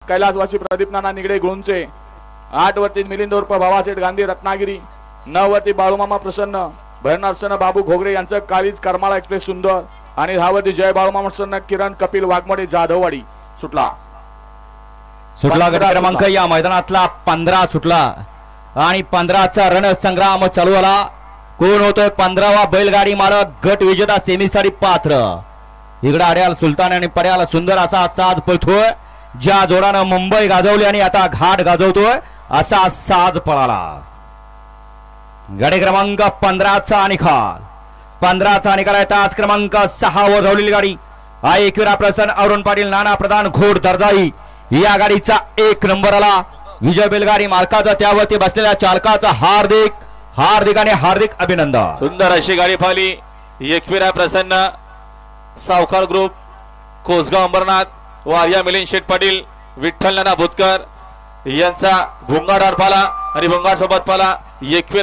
कैलासवासी प्रदीप नाना निगडे गुळूंचे, 8 वरती मिलिंद उर्फ भावासेठ गांधी रत्नागिरी, 9 वरती बाळूमामा प्रसन्न भैरनाथसन बाबू घोगरे यांचं कालीज करमाळा एक्सप्रेस सुंदर आणि 10 वरती जय बाळूमामा प्रसन्न किरण कपिल वाघमोडे जाधववाडी सुटला गट क्रमांक या मैदानातला 15 सुटला आणि 15चा रणसंग्राम चालू आला. कोण होतोय 15वा बैलगाडी मालक गट विजेता सेमीसाठी पात्र. इकडे अड्याल सुलतान आणि पड्याल सुंदर असा साज पळतोय. ज्या जोडानं मुंबई गाजवली आणि आता घाट गाजवतोय असा साज पळाला. गाडी क्रमांक 15चा निकाल 15चा निकाल आहे. तास क्रमांक 6 वर धावलेली गाडी आहे. एकविरा प्रसन्न अरुण पाटील नाना प्रधान घोड दर्जाई या गाडीचा 1 नंबर आला. विजय बैलगाडी मालकाचा त्यावरती बसलेल्या चालकाचा हार्दिक आणि हार्दिक अभिनंदन. सुंदर अशी गाडी पाहिली. एकविरा प्रसन्न सावकार ग्रुप कोसगाव अंबरनाथ वारिया मिलिंद शेठ पाटील विठ्ठल नाना भुतकर यांचा भुंगाड पाला आणि भुंगाड सोबत पाला एकविरा